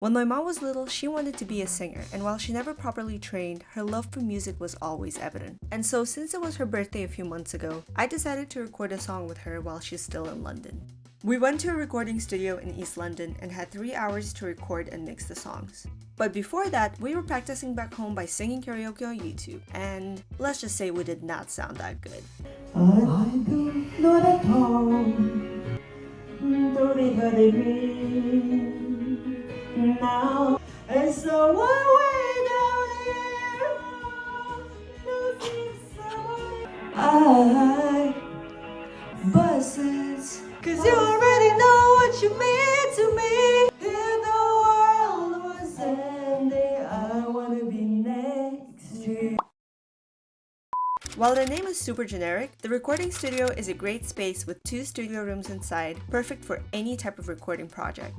When my mom was little, she wanted to be a singer, and while she never properly trained, her love for music was always evident. And so, since it was her birthday a few months ago, I decided to record a song with her while she's still in London. We went to a recording studio in East London and had 3 hours to record and mix the songs. But before that, we were practicing back home by singing karaoke on YouTube, and let's just say we did not sound that good. I do not at all to be now, and so one way down here, losing someone. I buses, 'cause you already know what you mean to me. If the world was ending, I wanna be next to you. While the name is super generic, the recording studio is a great space with 2 studio rooms inside, perfect for any type of recording project.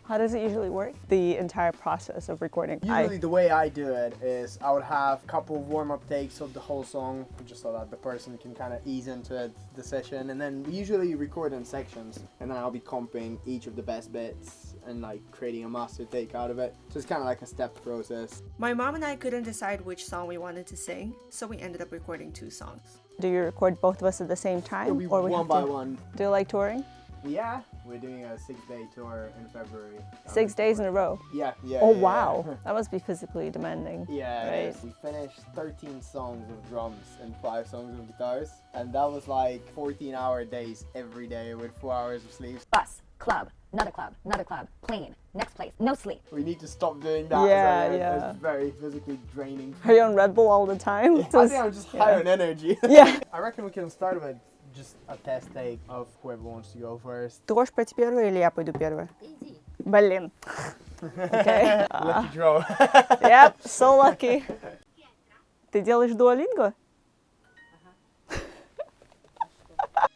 How does it usually work? The entire process of recording? Usually the way I do it is I would have a couple of warm-up takes of the whole song, just so that the person can kind of ease into it, the session, and then we usually record in sections, and then I'll be comping each of the best bits and like creating a master take out of it. So it's kind of like a stepped process. My mom and I couldn't decide which song we wanted to sing, so we ended up recording 2 songs. Do you record both of us at the same time? It'll be one by one. Do you like touring? Yeah, we're doing a 6-day tour in February. 6 days in a row? Yeah. Oh wow, that must be physically demanding. Yeah, right? it is. We finished 13 songs of drums and 5 songs of guitars, and that was like 14-hour days every day with 4 hours of sleep. Bus, club, another club, plane, next place, no sleep. We need to stop doing that. Yeah. It's very physically draining. Are you on Red Bull all the time? I think I'm just high on energy. Yeah. I reckon we can start with just a test take of whoever wants to go first. Ты хочешь пойти первой или я пойду первой? Иди. Блин. Okay. Lucky draw. Yep, so lucky. Ты делаешь дуолинго?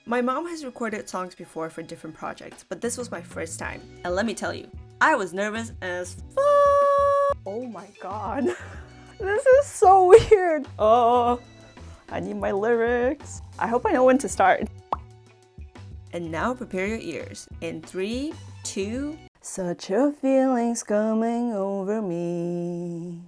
My mom has recorded songs before for different projects, but this was my first time. And let me tell you, I was nervous as fuck. Oh my god. This is so weird. Oh, I need my lyrics. I hope I know when to start. And now prepare your ears. In 3, 2... Such a feeling's coming over me.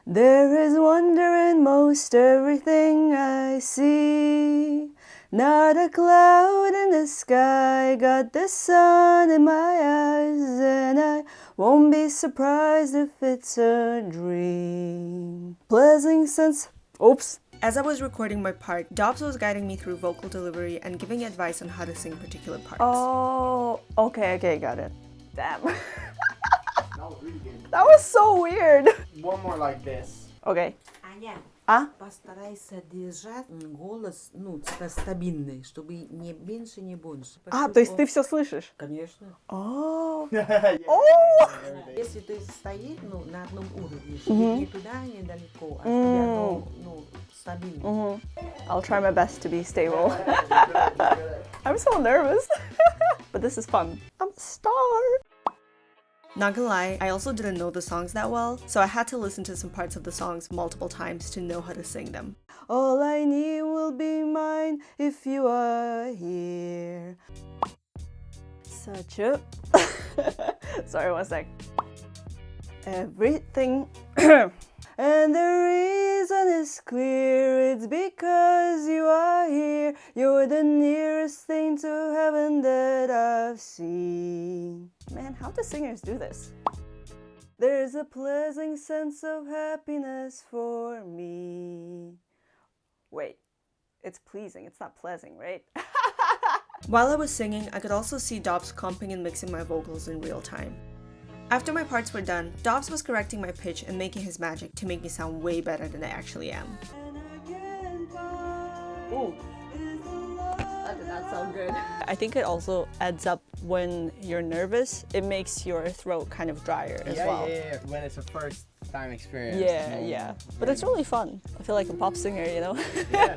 There is wonder in most everything I see. Not a cloud in the sky, got the sun in my eyes, and I won't be surprised if it's a dream. Pleasant sense. Oops. As I was recording my part, Dobs was guiding me through vocal delivery and giving advice on how to sing particular parts. Oh, okay, got it. Damn. That was really good. That was so weird. One more like this. Okay. Аня, А? постарайся держать голос, типа стабильный, чтобы не меньше, не больше. А, то есть ты все слышишь? Конечно. Oh. Если ты стоишь, на одном уровне, не туда, не далеко, а тебя, стабильно. I'll try my best to be stable. I'm so nervous. But this is fun. I'm a star. Not gonna lie, I also didn't know the songs that well, so I had to listen to some parts of the songs multiple times to know how to sing them. All I need will be mine if you are here. Such a... Sorry, one sec. Everything... And the reason is clear, it's because you are here. You're the nearest thing to heaven that I've seen. Man, how do singers do this? There's a pleasant sense of happiness for me. Wait, it's pleasing, it's not pleasant, right? While I was singing, I could also see Dobs comping and mixing my vocals in real time. After my parts were done, Dobs was correcting my pitch and making his magic to make me sound way better than I actually am. Ooh. That did not sound good. I think it also adds up when you're nervous. It makes your throat kind of drier as well. Yeah. When it's a first time experience. Yeah. But it's really fun. I feel like a pop singer, you know? Yeah.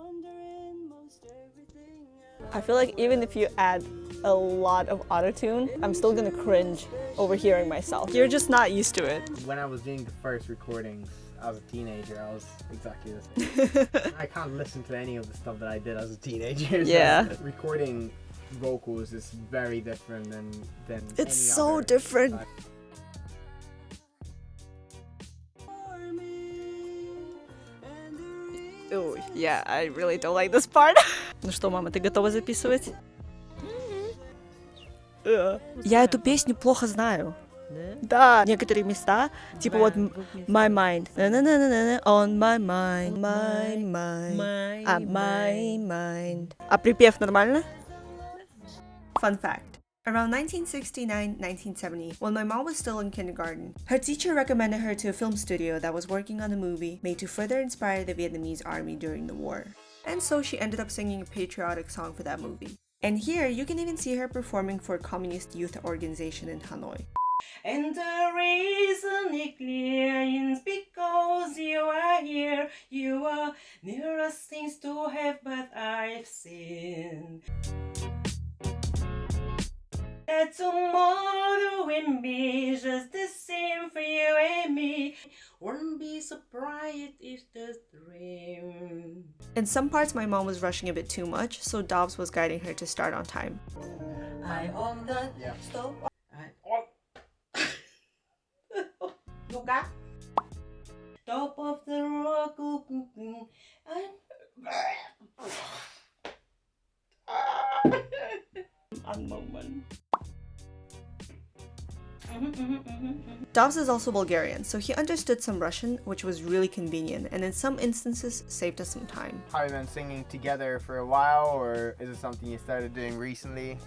I feel like even if you add a lot of autotune, I'm still gonna cringe overhearing myself. You're just not used to it. When I was doing the first recordings, as a teenager, I was exactly the same. I can't listen to any of the stuff that I did as a teenager. Yeah. Recording vocals is very different than It's any so other different. type. Ой, yeah, I really don't like this part. Ну что, мама, ты готова записывать? Я эту песню плохо знаю. Да, некоторые места, типа вот my mind, на-на-на-на-на, on my mind, my mind, my mind. А припев нормально? Fun fact. Around 1969-1970, when my mom was still in kindergarten, her teacher recommended her to a film studio that was working on a movie made to further inspire the Vietnamese army during the war. And so she ended up singing a patriotic song for that movie. And here, you can even see her performing for a communist youth organization in Hanoi. And the reason it clear is because you are here. You are nearest things to have, but I've seen that tomorrow will be just the same for you and me. Wouldn't be surprised if the dream. In some parts, my mom was rushing a bit too much, so Dobs was guiding her to start on time. I on the stop. I on. You got top of the rock. I'm moment. Dobs is also Bulgarian, so he understood some Russian, which was really convenient, and in some instances saved us some time. Have you been singing together for a while, or is it something you started doing recently?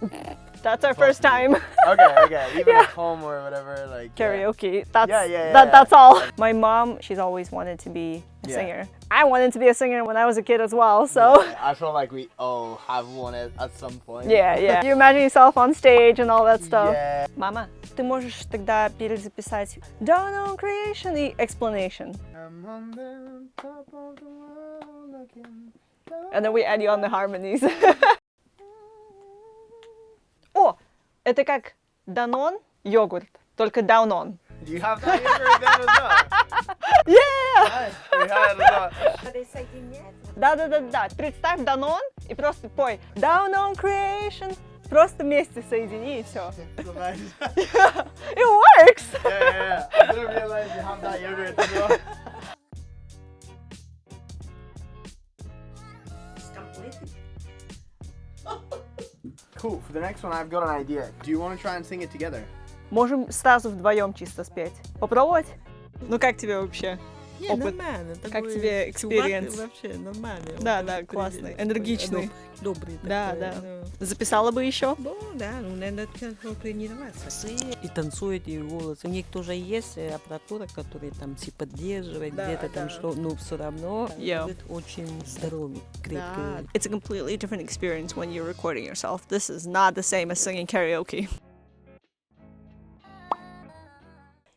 That's our first time. Okay, even at home or whatever, like Karaoke. Yeah. That's all. My mom, she's always wanted to be a Yeah. singer. I wanted to be a singer when I was a kid as well, so. Yeah, I feel like we all have one at some point. Yeah. You imagine yourself on stage and all that stuff. Yeah. Мама, ты можешь тогда перезаписать Down on Creation и Explanation. I'm on the top of the world looking down. And then we add you on the harmonies. О, это как Данон, йогурт, только down on. Do you have that yogurt then as well? Yeah! Nice. We had it as well. Да. Представь Данон и просто пой Down on Creation. Просто вместе соедини и все. So nice. It works! Yeah. I didn't realize you have that yogurt as well. It's completed. Cool. For the next one, I've got an idea. Do you want to try and sing it together? Можем сразу вдвоем чисто спеть. Попробовать? Ну как тебе вообще? Не, Опыт. нормально. Как Такой тебе experience? чувак вообще нормальный. Он Да, такой классный, такой энергичный. Добрый Да, такой, да. ну. Записала бы еще? Ну, да, ну, надо тренироваться. И танцует, и голос. У них тоже есть аппаратура, которая там типа поддерживает, Да, где-то там да. что, но все равно Yeah. будет очень здоровый, крепкий. It's a completely different experience when you're recording yourself. This is not the same as singing karaoke.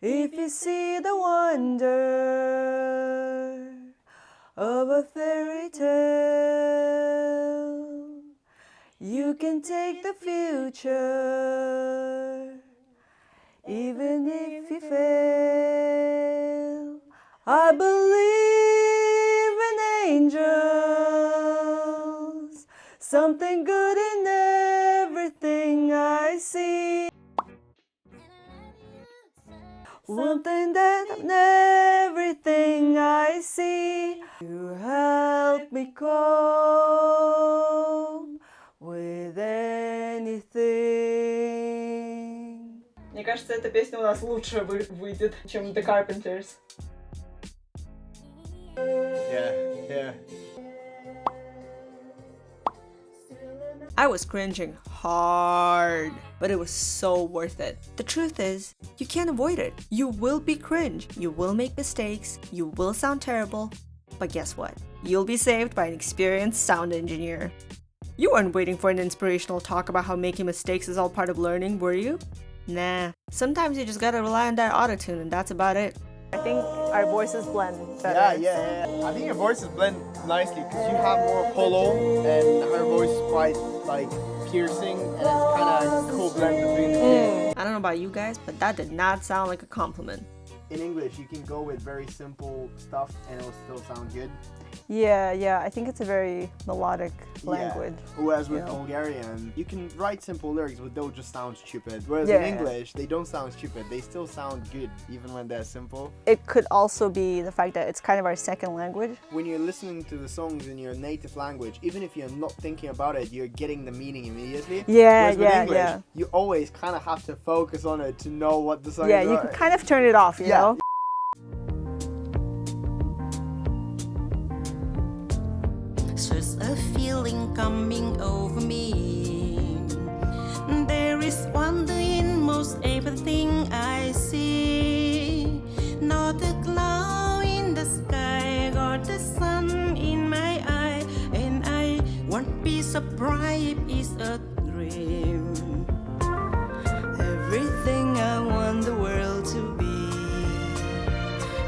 If you see the wonder of a fairy tale, you can take the future, even if you fail. I believe in angels, something good in everything I see. Something that in everything I see. You help me cope with anything. Мне кажется, эта песня у нас лучше выйдет, чем The Carpenters. Yeah. I was cringing hard, but it was so worth it. The truth is, you can't avoid it. You will be cringe, you will make mistakes, you will sound terrible, but guess what? You'll be saved by an experienced sound engineer. You weren't waiting for an inspirational talk about how making mistakes is all part of learning, were you? Nah, sometimes you just gotta rely on that autotune and that's about it. I think our voices blend better. Yeah. I think your voices blend nicely because you have more hollow and her voice is quite like piercing and it's kind of a cool blend between the two. I don't know about you guys, but that did not sound like a compliment. in English you can go with very simple stuff and it'll still sound good. Yeah, I think it's a very melodic language. Yeah. Whereas with you know? Bulgarian, you can write simple lyrics, but they'll just sound stupid. Whereas Yeah, in yeah. English, they don't sound stupid. They still sound good, even when they're simple. It could also be the fact that it's kind of our second language. When you're listening to the songs in your native language, even if you're not thinking about it, you're getting the meaning immediately. Yeah, Whereas with yeah, English, yeah. you always kind of have to focus on it to know what the song Yeah, is. you can kind of turn it off, you know? There's a feeling coming over me. There is wonder in most everything I see. Not a cloud in the sky, got the sun in my eye, and I won't be surprised if it's a dream. Everything I want the world to be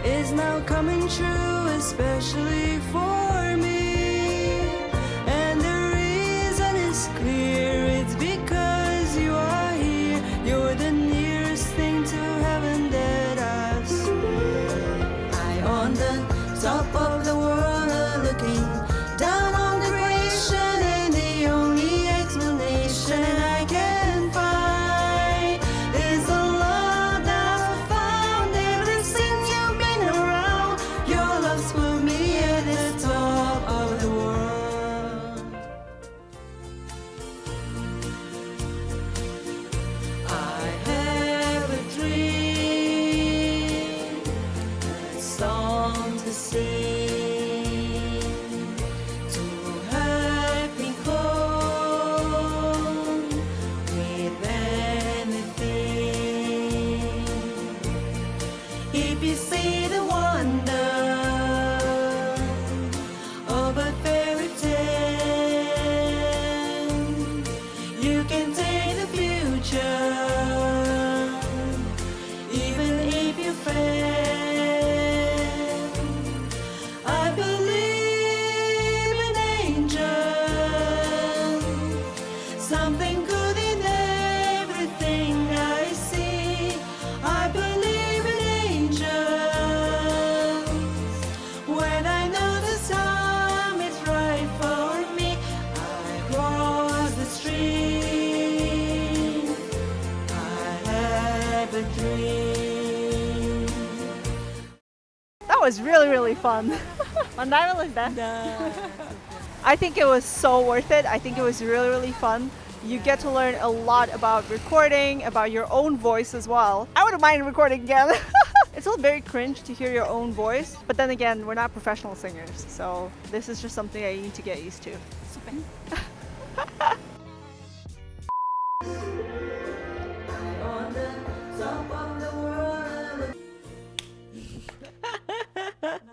is now coming true, especially for me. And the reason is clear, it's because you are here. You're the nearest thing to heaven that I've seen. I on the top of the world looking down on the creation, and the only explanation I can find is the love that I've found ever since you've been around. Your love's put me at the top of the world. I have a dream, a song to sing, to have me home with anything. If you see the wonder of a fairy tale, you can take the future, even if you fail. I believe in angels, something good in everything I see. I believe in angels when I know the time is right for me. I cross the stream. I have a dream. That was really, really fun. Понравилось, да? I think it was so worth it. I think it was really, really fun. You get to learn a lot about recording, about your own voice as well. I wouldn't mind recording again. It's all very cringe to hear your own voice, but then again, we're not professional singers, so this is just something I need to get used to. On the top of the world.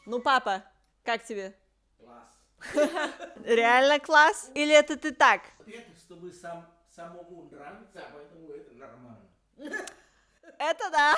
Ну, папа, как тебе? Реально класс? Или это ты так? Это чтобы самому нравится, а поэтому это нормально. Это да.